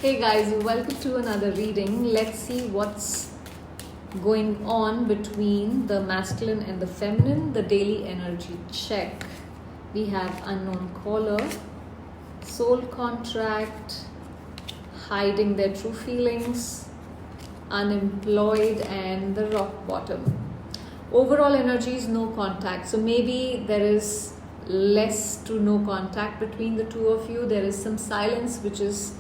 Hey guys, welcome to another reading. Let's see what's going on between the masculine and the feminine, the daily energy check. We have unknown caller, soul contract, hiding their true feelings, unemployed, and the rock bottom. Overall energy is no contact. So maybe there is less to no contact between the two of you. There is some silence which is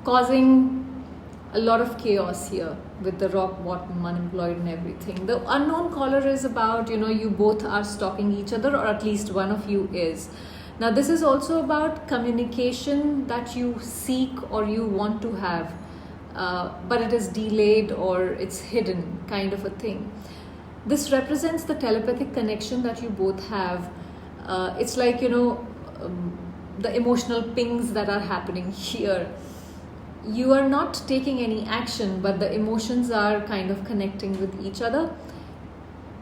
causing a lot of chaos here with the rock bottom, unemployed, and everything. The unknown caller is about, you both are stalking each other, or at least one of you is. Now, this is also about communication that you seek or you want to have, but it is delayed or it's hidden, kind of a thing. This represents the telepathic connection that you both have. It's like, the emotional pings that are happening here. You are not taking any action, but the emotions are kind of connecting with each other.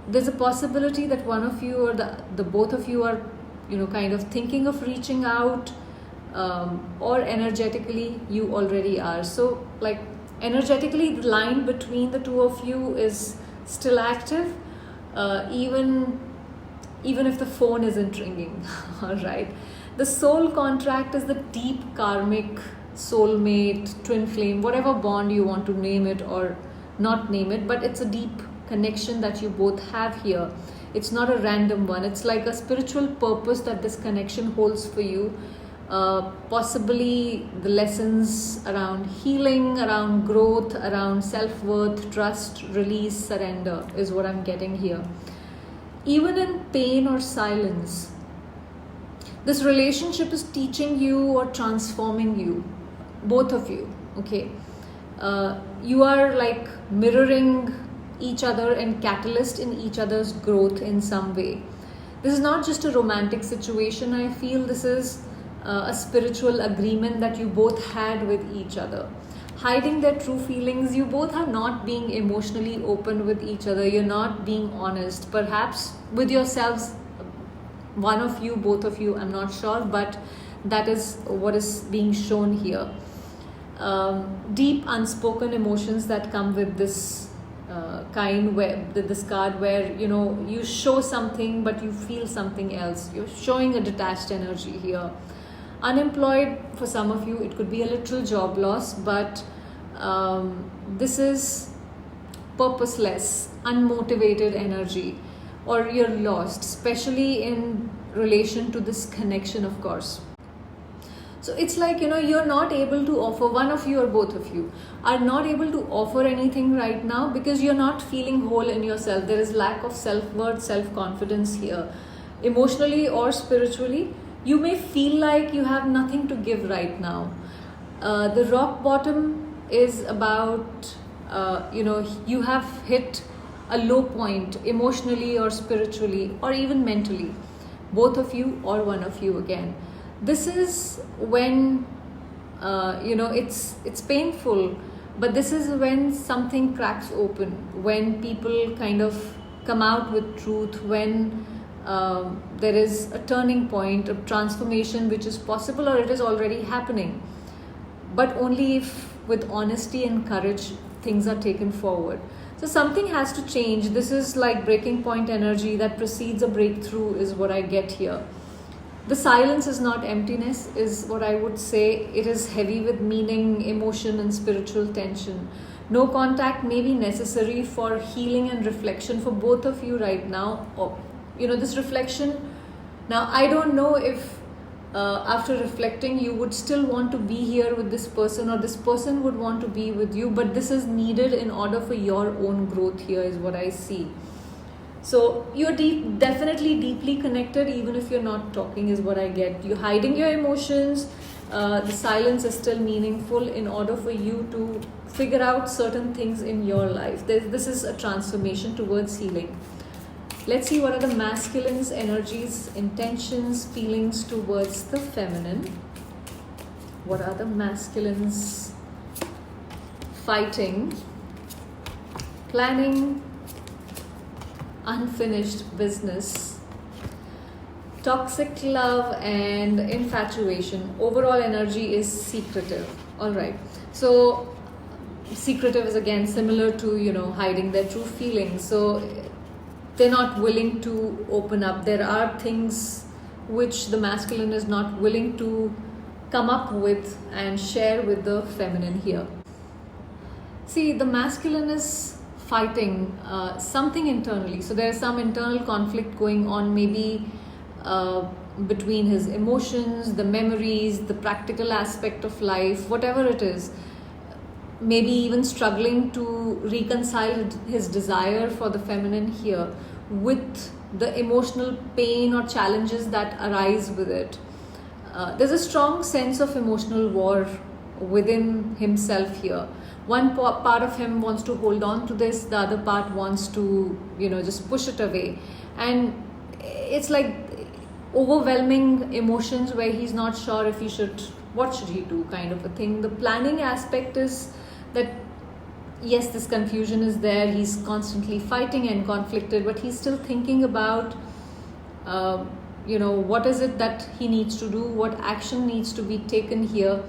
There's a possibility that one of you or the both of you are, kind of thinking of reaching out, or energetically you already are. So, like, energetically, the line between the two of you is still active, even if the phone isn't ringing. All right. The soul contract is the deep karmic, soulmate, twin flame, whatever bond you want to name it or not name it, but it's a deep connection that you both have here. It's not a random one. It's like a spiritual purpose that this connection holds for you. Possibly the lessons around healing, around growth, around self-worth, trust, release, surrender is what I'm getting here. Even in pain or silence, this relationship is teaching you or transforming you, both of you. Okay, you are like mirroring each other and catalyst in each other's growth in some way. This is not just a romantic situation. I feel this is a spiritual agreement that you both had with each other. Hiding their true feelings, you both are not being emotionally open with each other. You're not being honest, perhaps with yourselves, one of you, both of you, I'm not sure, but that is what is being shown here. Deep unspoken emotions that come with this kind, where this card, where you show something but you feel something else. You're showing a detached energy here. Unemployed, for some of you it could be a literal job loss, but this is purposeless, unmotivated energy, or you're lost, especially in relation to this connection, of course. So it's like, you're not able to offer, one of you or both of you are not able to offer anything right now because you're not feeling whole in yourself. There is lack of self-worth, self-confidence here, emotionally or spiritually. You may feel like you have nothing to give right now. The rock bottom is about, you have hit a low point emotionally or spiritually or even mentally, both of you or one of you again. This is when, it's painful, but this is when something cracks open, when people kind of come out with truth, when there is a turning point of transformation which is possible, or it is already happening, but only if with honesty and courage things are taken forward. So something has to change. This is like breaking point energy that precedes a breakthrough is what I get here. The silence is not emptiness, is what I would say. It is heavy with meaning, emotion, and spiritual tension. No contact may be necessary for healing and reflection for both of you right now. This reflection. Now, I don't know if after reflecting you would still want to be here with this person, or this person would want to be with you, but this is needed in order for your own growth here is what I see. So you're definitely deeply connected, even if you're not talking, is what I get. You're hiding your emotions. The silence is still meaningful in order for you to figure out certain things in your life. This is a transformation towards healing. Let's see what are the masculine's energies, intentions, feelings towards the feminine. What are the masculines fighting, planning, unfinished business, toxic love, and infatuation? Overall energy is secretive. All right. So secretive is again similar to, hiding their true feelings. So they're not willing to open up. There are things which the masculine is not willing to come up with and share with the feminine here. See, the masculine is fighting something internally. So there's some internal conflict going on, maybe between his emotions, the memories, the practical aspect of life, whatever it is. Maybe even struggling to reconcile his desire for the feminine here with the emotional pain or challenges that arise with it. There's a strong sense of emotional war within himself here. One part of him wants to hold on to this, the other part wants to, just push it away. And it's like overwhelming emotions where he's not sure if what should he do, kind of a thing. The planning aspect is that, yes, this confusion is there. He's constantly fighting and conflicted, but he's still thinking about, what is it that he needs to do, what action needs to be taken here.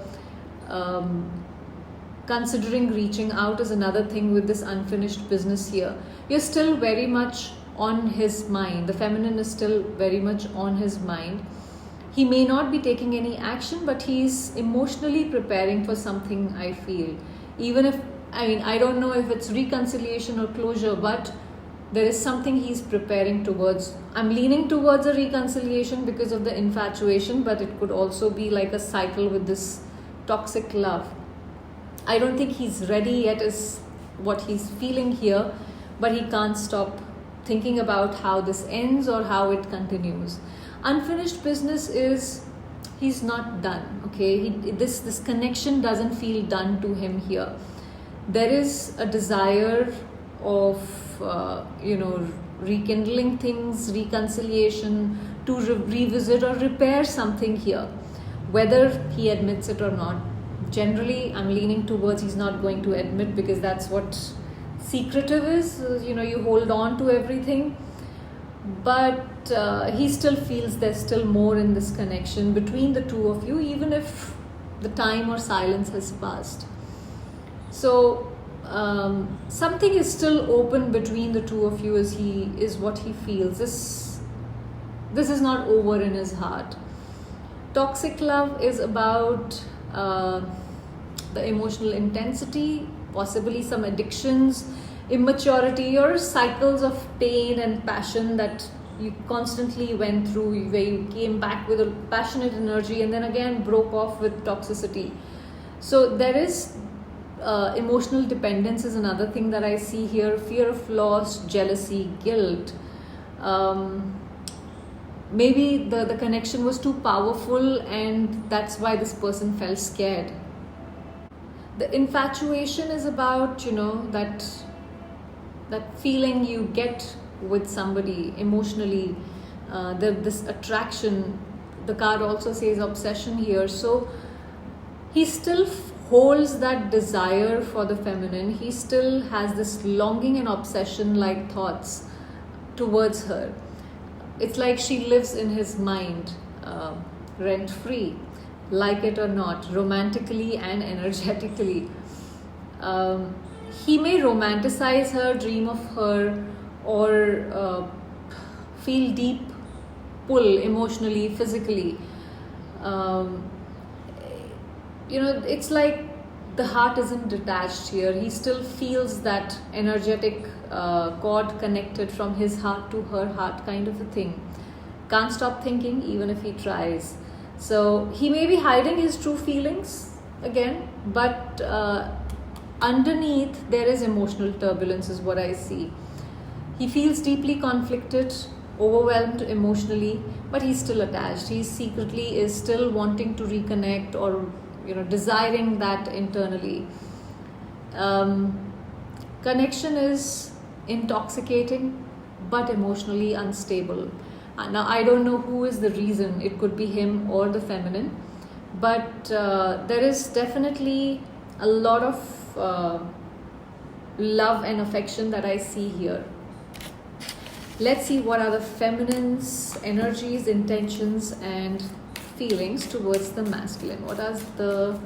Considering reaching out is another thing with this unfinished business here. You're still very much on his mind. The feminine is still very much on his mind. He may not be taking any action, but he's emotionally preparing for something, I feel. Even if, I don't know if it's reconciliation or closure, but there is something he's preparing towards. I'm leaning towards a reconciliation because of the infatuation, but it could also be like a cycle with this toxic love. I don't think he's ready yet is what he's feeling here, but he can't stop thinking about how this ends or how it continues. Unfinished business is he's not done, okay? This connection doesn't feel done to him here. There is a desire of, rekindling things, reconciliation, to revisit or repair something here, whether he admits it or not. Generally, I'm leaning towards he's not going to admit, because that's what secretive is. You hold on to everything. But he still feels there's still more in this connection between the two of you, even if the time or silence has passed. So something is still open between the two of you, is what he feels. This is not over in his heart. Toxic love is about the emotional intensity, possibly some addictions, immaturity, or cycles of pain and passion that you constantly went through, where you came back with a passionate energy and then again broke off with toxicity. So there is emotional dependence is another thing that I see here. Fear of loss, jealousy, guilt. Maybe the connection was too powerful, and that's why this person felt scared. The infatuation is about, that feeling you get with somebody emotionally, this attraction. The card also says obsession here. So he still holds that desire for the feminine. He still has this longing and obsession like thoughts towards her. It's like she lives in his mind, rent free, like it or not, romantically and energetically. He may romanticize her, dream of her, or feel deep pull emotionally, physically. It's like the heart isn't detached here. He still feels that energetic cord connected from his heart to her heart, kind of a thing. Can't stop thinking even if he tries. So he may be hiding his true feelings again, but underneath there is emotional turbulence, is what I see. He feels deeply conflicted, overwhelmed emotionally, but he's still attached. He secretly is still wanting to reconnect, or desiring that internally. Connection is intoxicating but emotionally unstable. Now I don't know who is the reason. It could be him or the feminine, but there is definitely a lot of love and affection that I see here. Let's see what are the feminine's energies, intentions and feelings towards the masculine. What does the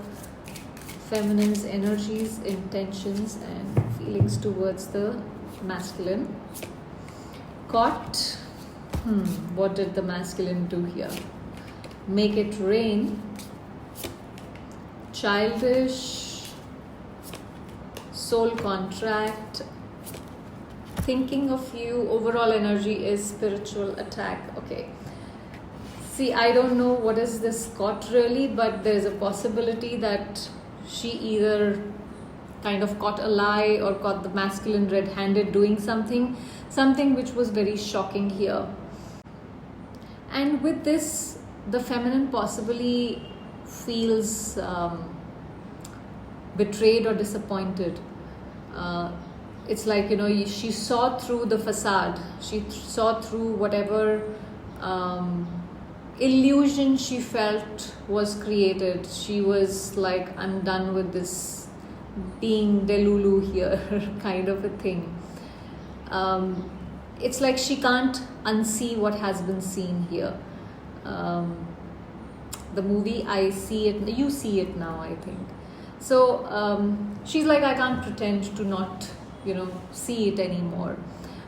feminine's energies, intentions, and feelings towards the masculine. Caught. What did the masculine do here? Make it rain. Childish. Soul contract. Thinking of you. Overall energy is spiritual attack. Okay. See, I don't know what is this caught really, but there's a possibility that she either kind of caught a lie or caught the masculine red-handed doing something which was very shocking here. And with this, the feminine possibly feels betrayed or disappointed. It's like, she saw through the facade. She saw through whatever illusion she felt was created. She was like, I'm done with this being Delulu here kind of a thing. It's like she can't unsee what has been seen here. The movie, I see it, you see it now, I think. So she's like, I can't pretend to not, see it anymore.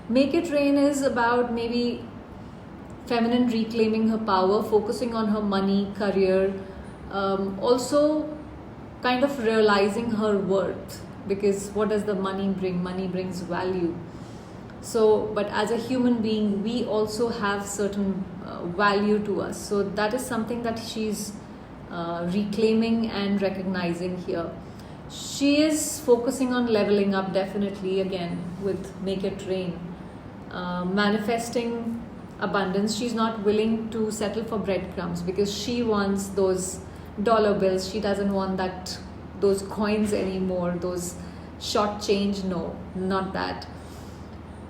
Make It Rain is about maybe feminine reclaiming her power, focusing on her money, career, also kind of realizing her worth, because what does the money bring? Money brings value. So, but as a human being, we also have certain value to us. So that is something that she's reclaiming and recognizing here. She is focusing on leveling up, definitely, again with Make It Rain. Manifesting abundance. She's not willing to settle for breadcrumbs because she wants those dollar bills. She doesn't want those coins anymore, those short change. No, not that.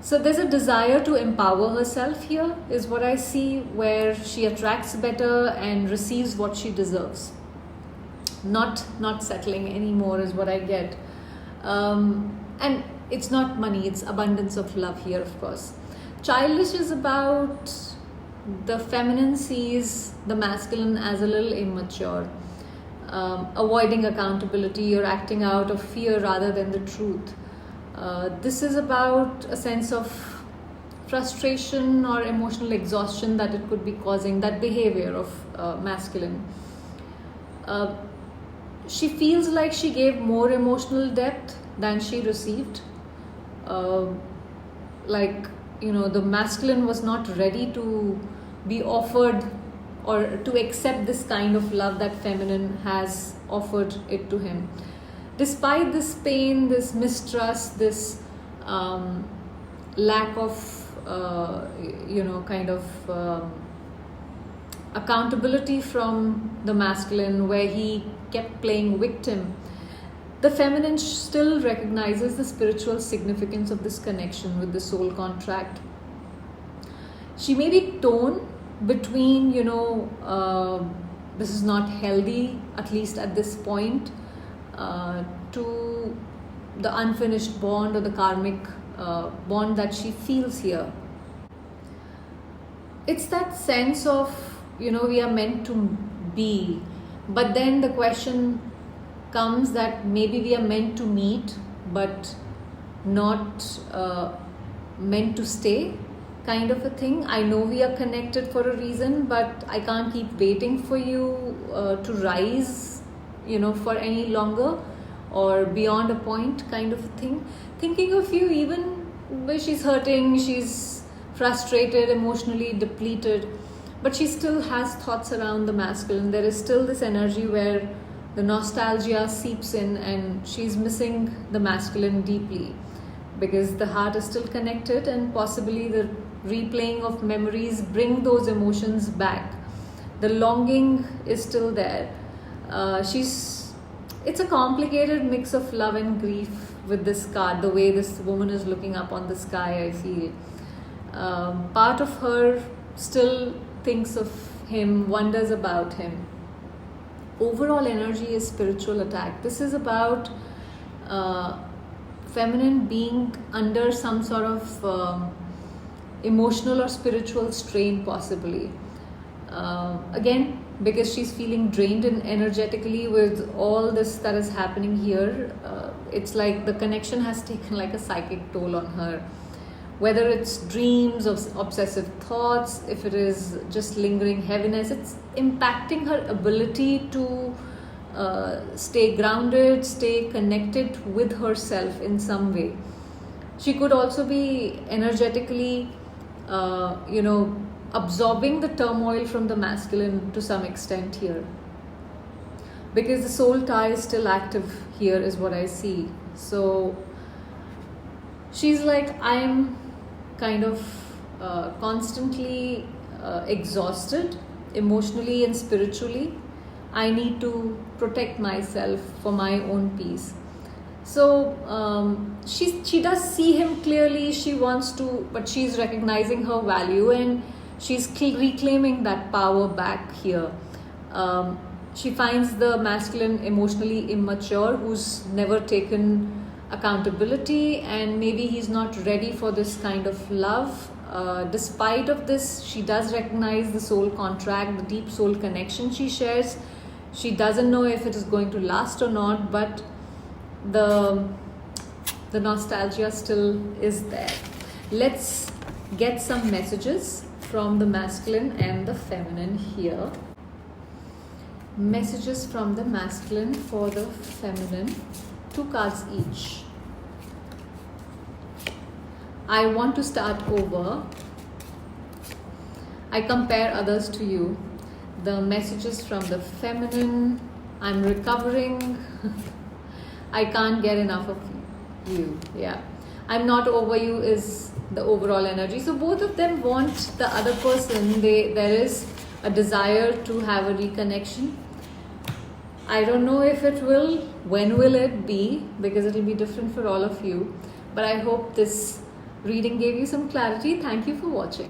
So there's a desire to empower herself here, is what I see, where she attracts better and receives what she deserves. Not settling anymore is what I get. And it's not money, it's abundance of love here, of course. Childish is about the feminine sees the masculine as a little immature, avoiding accountability or acting out of fear rather than the truth. This is about a sense of frustration or emotional exhaustion that it could be causing, that behavior of masculine. She feels like she gave more emotional depth than she received. The masculine was not ready to be offered or to accept this kind of love that feminine has offered it to him. Despite this pain, this mistrust, this lack of, accountability from the masculine, where he kept playing victim, the feminine still recognizes the spiritual significance of this connection with the soul contract. She may be torn between, this is not healthy, at least at this point, to the unfinished bond or the karmic bond that she feels here. It's that sense of, we are meant to be, but then the question comes that maybe we are meant to meet but not meant to stay, kind of a thing. I know we are connected for a reason, but I can't keep waiting for you to rise, for any longer or beyond a point, kind of a thing. Thinking of you even where she's hurting, she's frustrated, emotionally depleted, but she still has thoughts around the masculine. There is still this energy where the nostalgia seeps in and she's missing the masculine deeply, because the heart is still connected and possibly the replaying of memories bring those emotions back. The longing is still there. It's a complicated mix of love and grief with this card, the way this woman is looking up on the sky, I feel. Part of her still thinks of him, wonders about him. Overall energy is spiritual attack. This is about feminine being under some sort of emotional or spiritual strain, possibly. Again, because she's feeling drained and energetically with all this that is happening here. It's like the connection has taken like a psychic toll on her. Whether it's dreams of obsessive thoughts, if it is just lingering heaviness, it's impacting her ability to stay grounded, stay connected with herself in some way. She could also be energetically, absorbing the turmoil from the masculine to some extent here. Because the soul tie is still active here, is what I see. So she's like, I'm kind of constantly exhausted emotionally and spiritually. I need to protect myself for my own peace. So she does see him clearly. She wants to, but she's recognizing her value and she's reclaiming that power back here. She finds the masculine emotionally immature, who's never taken accountability, and maybe he's not ready for this kind of love. Despite of this, she does recognize the soul contract, the deep soul connection she shares. She doesn't know if it is going to last or not, but the nostalgia still is there. Let's get some messages from the masculine and the feminine here. Messages from the masculine for the feminine. 2 cards each. I want to start over. I compare others to you. The messages from the feminine. I'm recovering. I can't get enough of you. Yeah. I'm not over you is the overall energy. So both of them want the other person. There is a desire to have a reconnection. I don't know if it will. When will it be? Because it will be different for all of you. But I hope this reading gave you some clarity. Thank you for watching.